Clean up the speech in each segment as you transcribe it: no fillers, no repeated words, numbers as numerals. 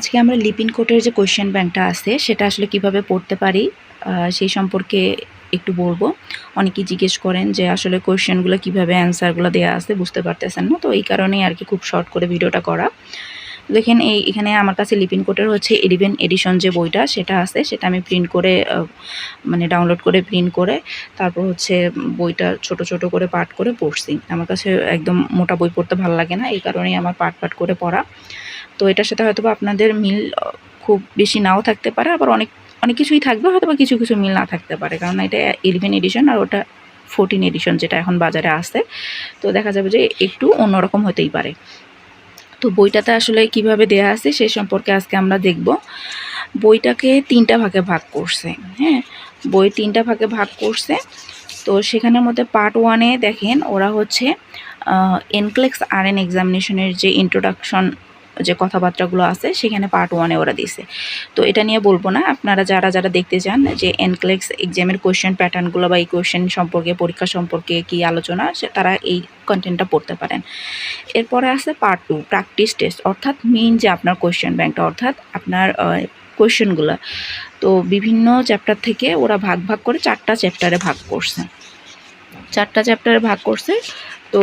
আজকে আমরা লিপিন কোটের যে কোয়েশ্চেন ব্যাংকটা আছে সেটা আসলে কিভাবে পড়তে পারি সেই সম্পর্কে একটু বলবো। অনেকেই জিজ্ঞেস করেন যে আসলে কোয়েশ্চেনগুলো কিভাবে অ্যান্সারগুলো দেওয়া আছে বুঝতে পারতেছেন না, তো এই কারণেই আর কি খুব শর্ট করে ভিডিওটা করা। দেখেন এখানে আমার কাছে লিপিন কোটের হচ্ছে 11 এডিশন যে বইটা সেটা আছে, সেটা আমি প্রিন্ট করে মানে ডাউনলোড করে প্রিন্ট করে তারপর হচ্ছে বইটা ছোট ছোট করে পার্ট করে পড়ছি। আমার কাছে একদম মোটা বই পড়তে ভালো লাগে না, এই কারণেই আমার পার্ট পার্ট করে পড়া। তো এটার সাথে হয়তো আপনাদের মিল খুব বেশি নাও থাকতে পারে, আবার অনেক অনেক কিছুই থাকবে, হয়তো বা কিছু কিছু মিল না থাকতে পারে, কারণ এটা 11 এডিশন আর ওটা 14 এডিশন যেটা এখন বাজারে আসে। তো দেখা যাবে যে একটু অন্যরকম হতেই পারে। তো বইটাতে আসলে কিভাবে দেয়া আছে সেই সম্পর্কে আজকে আমরা দেখব। বইটাকে 3টা ভাগে ভাগ করছে। হ্যাঁ, বই 3টা ভাগে ভাগ করছে। তো সেখানের মধ্যে পার্ট 1-এ দেখেন ওরা হচ্ছে এনক্লেক্স আরএন এক্সামিনেশনের যে ইন্ট্রোডাকশন যে কথাবার্তাগুলো আছে সেখানে পার্ট 1-এ ওরা দিছে। তো এটা নিয়ে বলবো না, আপনারা যারা যারা দেখতে চান যে এনক্লেক্স এক্সামের কোয়েশ্চেন প্যাটার্নগুলো বা এই কোয়েশ্চেন সম্পর্কে পরীক্ষা সম্পর্কে কি আলোচনা, তারা এই কন্টেন্টটা পড়তে পারেন। এরপরে আছে পার্ট 2 প্র্যাকটিস টেস্ট, অর্থাৎ মেইন যে আপনার কোয়েশ্চেন ব্যাংকটা, অর্থাৎ আপনার কোয়েশ্চেনগুলো। তো বিভিন্ন চ্যাপ্টার থেকে ওরা ভাগ ভাগ করে 4টা চ্যাপ্টারে ভাগ করছে। 4টা চ্যাপ্টারে ভাগ করছে। তো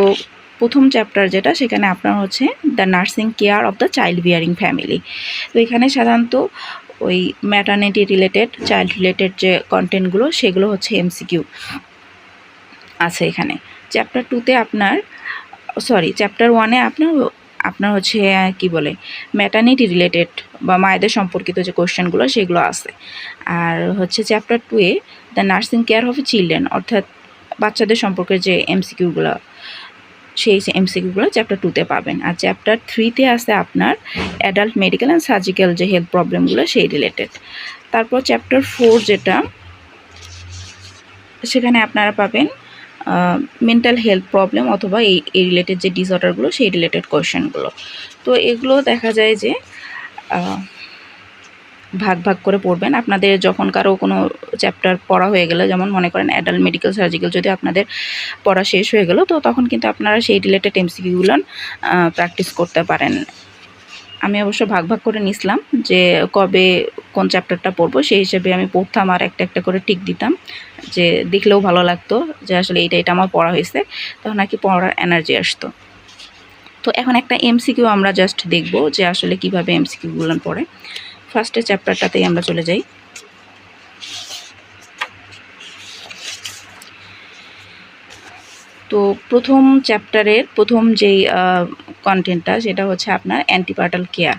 প্রথম চ্যাপ্টার যেটা, সেখানে আপনার হচ্ছে the nursing care of the child bearing family. তো এখানে সাধারণত ওই ম্যাটার্নিটি রিলেটেড, চাইল্ড রিলেটেড যে কন্টেন্টগুলো সেগুলো হচ্ছে এমসিকিউ আছে এখানে। চ্যাপ্টার 2-তে আপনার চ্যাপ্টার 1-এ আপনার হচ্ছে কি বলে ম্যাটার্নিটি রিলেটেড বা মায়েদের সম্পর্কিত যে কোয়েশ্চেনগুলো সেগুলো আছে। আর হচ্ছে চ্যাপ্টার 2-এ the nursing care of children, অর্থাৎ বাচ্চাদের সম্পর্কে যে এমসিকিউগুলো, সেই এমসিকিউগুলো চ্যাপ্টার 2-তে পাবেন। আর চ্যাপ্টার 3-তে আছে আপনার অ্যাডাল্ট মেডিকেল অ্যান্ড সার্জিক্যাল যে হেলথ প্রবলেমগুলো সেই রিলেটেড। তারপর চ্যাপ্টার 4 যেটা, সেখানে আপনারা পাবেন মেন্টাল হেলথ প্রবলেম অথবা এই রিলেটেড যে ডিসঅর্ডারগুলো সেই রিলেটেড কোয়েশ্চেনগুলো। তো এগুলো দেখা যায় যে ভাগ ভাগ করে পড়বেন। আপনাদের যখন কারো কোনো চ্যাপ্টার পড়া হয়ে গেলে, যেমন মনে করেন অ্যাডাল্ট মেডিকেল সার্জিক্যাল যদি আপনাদের পড়া শেষ হয়ে গেল, তো তখন কিন্তু আপনারা সেই রিলেটেড এমসিকিউগুলো প্র্যাকটিস করতে পারেন। আমি অবশ্য ভাগ ভাগ করে নিছিলাম যে কবে কোন চ্যাপ্টারটা পড়বো, সেই হিসেবে আমি পড়তাম আর একটা একটা করে টিক দিতাম, যে দেখলেও ভালো লাগতো যে আসলে এটা আমার পড়া হয়েছে, তখন আর কি পড়ার এনার্জি আসতো। তো এখন একটা এমসিকিউ আমরা জাস্ট দেখব যে আসলে কিভাবে এমসিকিউগুলো পড়ে। ফার্স্টের চ্যাপ্টারটাতেই আমরা চলে যাই। তো প্রথম চ্যাপ্টারের প্রথম যেই কন্টেন্টটা সেটা হচ্ছে আপনার অ্যান্টিপার্টাল কেয়ার।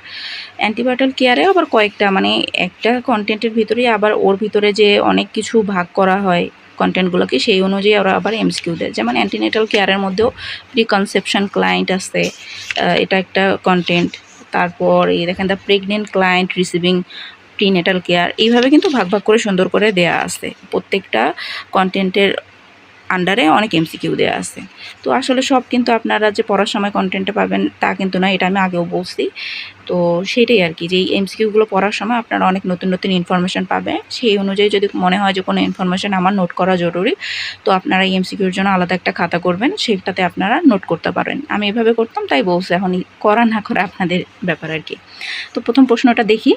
অ্যান্টিপার্টাল কেয়ারে আবার কয়েকটা, মানে একটা কন্টেন্টের ভিতরেই আবার ওর ভিতরে যে অনেক কিছু ভাগ করা হয় কন্টেন্টগুলোকে, সেই অনুযায়ী ওরা আবার এমসিকিউ দেয়। যেমন অ্যান্টিনেটাল কেয়ারের মধ্যেও প্রিকনসেপশন ক্লায়েন্ট আছে, এটা একটা কন্টেন্ট। তারপর এই দেখেন the pregnant client receiving prenatal care, এইভাবে কিন্তু ভাগ ভাগ করে সুন্দর করে দেয়া আছে। প্রত্যেকটা কন্টেন্টের আন্ডারে অনেক এমসিকিউ দেওয়া আছে। তো আসলে সব কিন্তু আপনারা যে পড়ার সময় কন্টেন্টে পাবেন তা কিন্তু না, এটা আমি আগেও বলছি। তো সেটাই আর কি, যে এই এমসিকিউগুলো পড়ার সময় আপনারা অনেক নতুন নতুন ইনফরমেশান পাবে। সেই অনুযায়ী যদি মনে হয় যে কোনো ইনফরমেশান আমার নোট করা জরুরি, তো আপনারা এই এমসিকিউর জন্য আলাদা একটা খাতা করবেন, সেটাতে আপনারা নোট করতে পারেন। আমি এভাবে করতাম তাই বলছি, এখন করা না করা আপনাদের ব্যাপার আর কি। তো প্রথম প্রশ্নটা দেখি।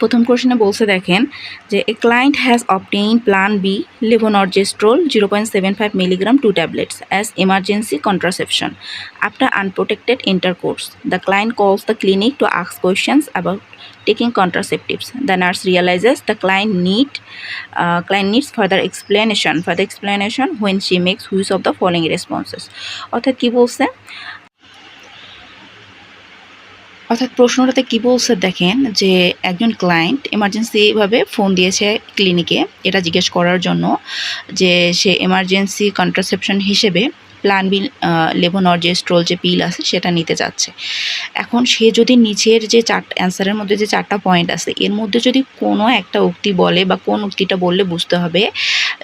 প্রথম কোশ্চেনে বলছে দেখেন যে a client has obtain plan B levonorgestrel 0.75 milligram 2 tablets as emergency contraception after unprotected intercourse. The client calls the clinic to ask questions about taking contraceptives. The nurse realizes the client needs further explanation when she makes use of the following responses. অর্থাৎ কি বলছে, অর্থাৎ প্রশ্নটাতে কি বলছে দেখেন যে একজন client এমার্জেন্সিভাবে phone দিয়েছে ক্লিনিকে এটা জিজ্ঞেস করার জন্য যে সে এমার্জেন্সি কন্ট্রাসেপশন হিসেবে প্ল্যান বি লেভোনর্জেস্ট্রল যে পিল আছে সেটা নিতে যাচ্ছে। এখন সে যদি নিচের যে অ্যান্সারের মধ্যে যে 4টা পয়েন্ট আছে এর মধ্যে যদি কোনো একটা উক্তি বলে বা কোন উক্তিটা বললে বুঝতে হবে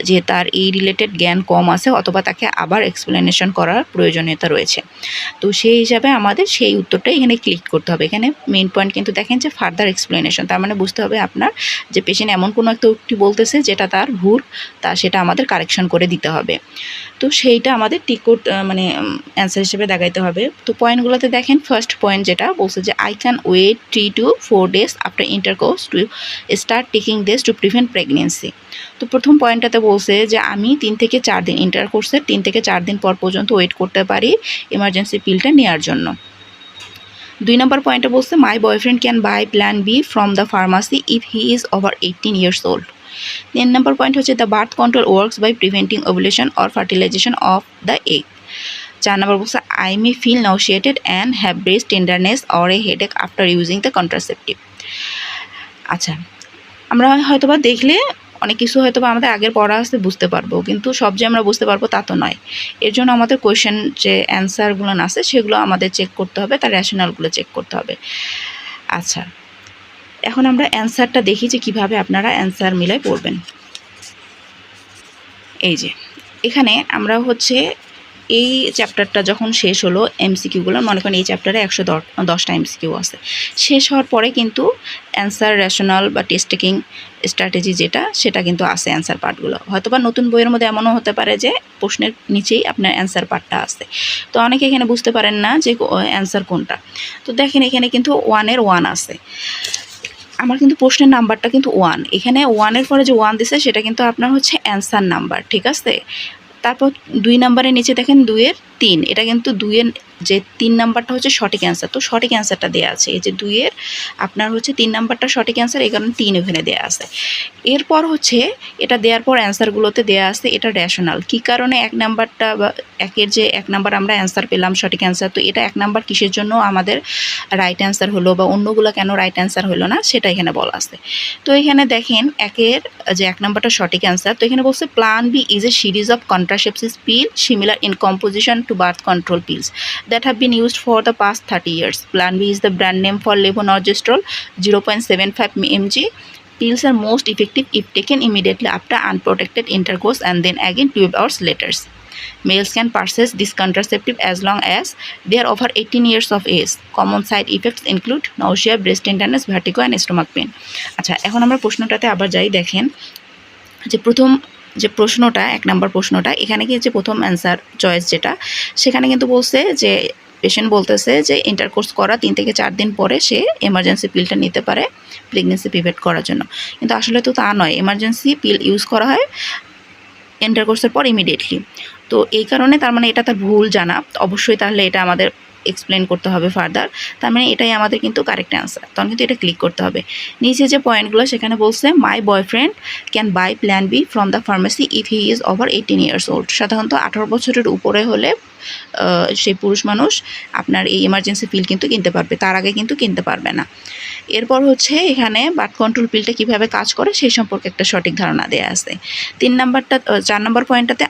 যে তার এই রিলেটেড জ্ঞান কম আছে অথবা তাকে আবার এক্সপ্লেনেশন করার প্রয়োজনীয়তা রয়েছে। তো সেই হিসাবে আমাদের সেই উত্তরটা এখানে ক্লিক করতে হবে। এখানে মেইন পয়েন্ট কিন্তু দেখেন যে ফার্দার এক্সপ্লেনেশন, তার মানে বুঝতে হবে আপনার যে পেশেন্ট এমন কোনো একটা উক্তি বলতেছে যেটা তার ভুল, তা সেটা আমাদের কারেকশন করে দিতে হবে। তো সেইটা আমাদের টিক মানে অ্যান্সার হিসেবে দেখাইতে হবে। তো পয়েন্টগুলোতে দেখেন, ফার্স্ট পয়েন্ট যেটা বলছে যে I can wait 3 to 4 days after intercourse to start taking this to prevent pregnancy. তো প্রথম পয়েন্টটাতে বলছে যে আমি 3 থেকে 4 দিন, ইন্টারকোর্সের 3 থেকে 4 দিন পর পর্যন্ত ওয়েট করতে পারি এমার্জেন্সি পিলটা নেওয়ার জন্য। 2 নম্বর পয়েন্টে বলছে my boyfriend can buy plan B from the pharmacy if he is over 18 years old। 3 নম্বর পয়েন্ট হচ্ছে the birth control works by preventing ovulation or fertilisation of the egg. 4 নম্বর বলছে I may feel nauseated and have breast tenderness or a headache after using the contraceptive. আচ্ছা, আমরা হয়তোবা দেখলে অনেক কিছু হয়তোবা আমাদের আগের পড়া আসতে বুঝতে পারবো, কিন্তু সব যে আমরা বুঝতে পারবো তা তো নয়। এর জন্য আমাদের কোয়েশ্চেন যে অ্যান্সারগুলো আছে সেগুলো আমাদের চেক করতে হবে, তার র্যাশনালগুলো চেক করতে হবে। আচ্ছা, এখন আমরা অ্যান্সারটা দেখি যে কীভাবে আপনারা অ্যান্সার মিলাই পড়বেন। এই যে এখানে আমরা হচ্ছে এই চ্যাপ্টারটা যখন শেষ হলো, এমসিকিউগুলো মনে করেন এই চ্যাপ্টারে 110টা এমসিকিউ আছে, শেষ হওয়ার পরে কিন্তু অ্যান্সার র্যাশনাল বা টেস্ট টেকিং স্ট্র্যাটেজি যেটা সেটা কিন্তু আছে অ্যান্সার পার্টগুলো। হয়তো বা নতুন বইয়ের মধ্যে এমনও হতে পারে যে প্রশ্নের নিচেই আপনার অ্যান্সার পার্টটা আছে, তো অনেকে এখানে বুঝতে পারেন না যে অ্যান্সার কোনটা। তো দেখেন এখানে কিন্তু 1-এর 1 আছে, আমার কিন্তু প্রশ্নের নাম্বারটা কিন্তু 1, এখানে 1-এর পরে যে 1 দিছে সেটা কিন্তু আপনার হচ্ছে অ্যান্সার নাম্বার, ঠিক আছে। তারপর 2 নাম্বারের নিচে দেখেন 2-এর 3, এটা কিন্তু 2-এর যে 3 নাম্বারটা হচ্ছে সঠিক অ্যান্সার, তো সঠিক অ্যান্সারটা দেওয়া আছে। এই যে 2-এর আপনার হচ্ছে 3 নাম্বারটা সঠিক অ্যান্সার, এই কারণে 3 ওখানে দেওয়া আছে। এরপর হচ্ছে এটা দেওয়ার পর অ্যান্সারগুলোতে দেওয়া আছে এটা র্যাশনাল, কী কারণে 1 নাম্বারটা বা 1-এর যে 1 নাম্বার আমরা অ্যান্সার পেলাম সঠিক অ্যান্সার, তো এটা 1 নাম্বার কিসের জন্য আমাদের রাইট অ্যান্সার হলো বা অন্যগুলো কেন রাইট অ্যান্সার হলো না সেটা এখানে বলা আছে। তো এখানে দেখেন 1-এর যে 1 নাম্বারটা সঠিক অ্যান্সার, তো এখানে বলছে plan B is a series of contraceptive pill similar in composition to birth control pills that have been used for the past 30 years. Plan B is the brand name for levonorgestrel 0.75 mg. Pills are most effective if taken immediately after unprotected intercourse and then again 12 hours later. Males can purchase this contraceptive as long as they are over 18 years of age. Common side effects include nausea, breast tenderness, vertigo and stomach pain. আচ্ছা, এখন আমরা প্রশ্নটাতে আবার যাই। দেখেন যে প্রথম যে প্রশ্নটা 1 নম্বর প্রশ্নটা, এখানে কি যে প্রথম অ্যান্সার চয়েস যেটা, সেখানে কিন্তু বলছে যে পেশেন্ট বলতেছে যে ইন্টারকোর্স করা 3 থেকে 4 দিন পরে সে এমার্জেন্সি পিলটা নিতে পারে প্রেগনেন্সি প্রিভেন্ট করার জন্য, কিন্তু আসলে তো তা নয়। এমার্জেন্সি পিল ইউজ করা হয় ইন্টারকোর্সের পর ইমিডিয়েটলি। তো এই কারণে তার মানে এটা তার ভুল জানা, অবশ্যই তাহলে এটা আমাদের এক্সপ্লেন করতে হবে ফার্দার, তার মানে এটাই আমাদের কিন্তু কারেক্ট অ্যান্সার। তখন কিন্তু এটা ক্লিক করতে হবে। নিচে যে পয়েন্টগুলো সেখানে বলছে my boyfriend can buy plan B from the pharmacy if he is over 18 years old। সাধারণত 18 বছরের উপরে হলে সেই পুরুষ মানুষ আপনার এই এমার্জেন্সি পিল কিন্তু কিনতে পারবে, তার আগে কিন্তু কিনতে পারবে না। এরপর হচ্ছে এখানে বার্থ কন্ট্রোল পিলটা কীভাবে কাজ করে সেই সম্পর্কে একটা সঠিক ধারণা দেওয়া আছে। 4 নম্বর পয়েন্টটাতে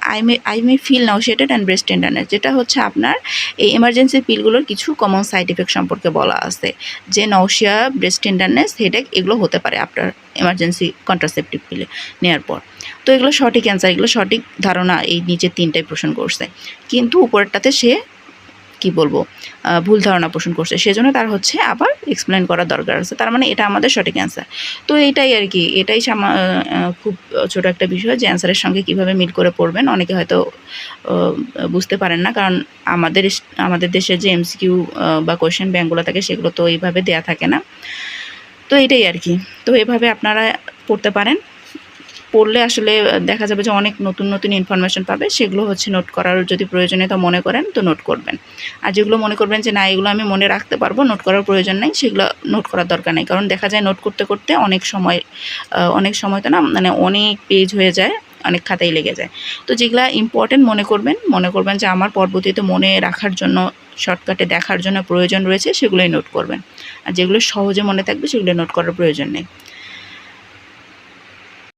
I may feel nauseated and breast tenderness, যেটা হচ্ছে আপনার এই এমার্জেন্সি পিলগুলোর কিছু কমন সাইড ইফেক্ট সম্পর্কে বলা আছে, যে নাউসিয়া, ব্রেস্ট টেন্ডারনেস, হেডেক এগুলো হতে পারে আপনার এমার্জেন্সি কন্ট্রাসেপটিভ পিলে নেওয়ার পর। তো এগুলো সঠিক অ্যান্সার, এগুলো সঠিক ধারণা এই নিচের 3টাই পোষণ করছে, কিন্তু উপরেরটাতে সে কি বলবো ভুল ধারণা পোষণ করছে, সেজন্য তার হচ্ছে আবার এক্সপ্লেন করার দরকার আছে। তার মানে এটা আমাদের সঠিক অ্যান্সার। তো এইটাই আর কি, এটাই খুব ছোট একটা বিষয় যে অ্যান্সারের সঙ্গে কিভাবে মিল করে পড়বেন। অনেকে হয়তো বুঝতে পারেন না, কারণ আমাদের দেশের যে এমসিকিউ বা কোয়েশ্চেন ব্যাঙ্কগুলো থাকে সেগুলো তো এইভাবে দেয়া থাকে না। তো এইটাই আর কি, তো এভাবে আপনারা পড়তে পারেন। পড়লে আসলে দেখা যাবে যে অনেক নতুন নতুন ইনফরমেশন পাবে, সেগুলো হচ্ছে নোট করার যদি প্রয়োজনীয়তা মনে করেন তো নোট করবেন। আর যেগুলো মনে করবেন যে না এগুলো আমি মনে রাখতে পারবো, নোট করার প্রয়োজন নেই, সেগুলো নোট করার দরকার নেই। কারণ দেখা যায় নোট করতে করতে অনেক সময় তো না, মানে অনেক পেজ হয়ে যায়, অনেক খাতায় লেগে যায়। তো যেগুলো ইম্পর্টেন্ট মনে করবেন যে আমার পরবর্তীতে মনে রাখার জন্য, শর্টকাটে দেখার জন্য প্রয়োজন রয়েছে, সেগুলোই নোট করবেন। আর যেগুলো সহজে মনে থাকবে সেগুলো নোট করার প্রয়োজন নেই।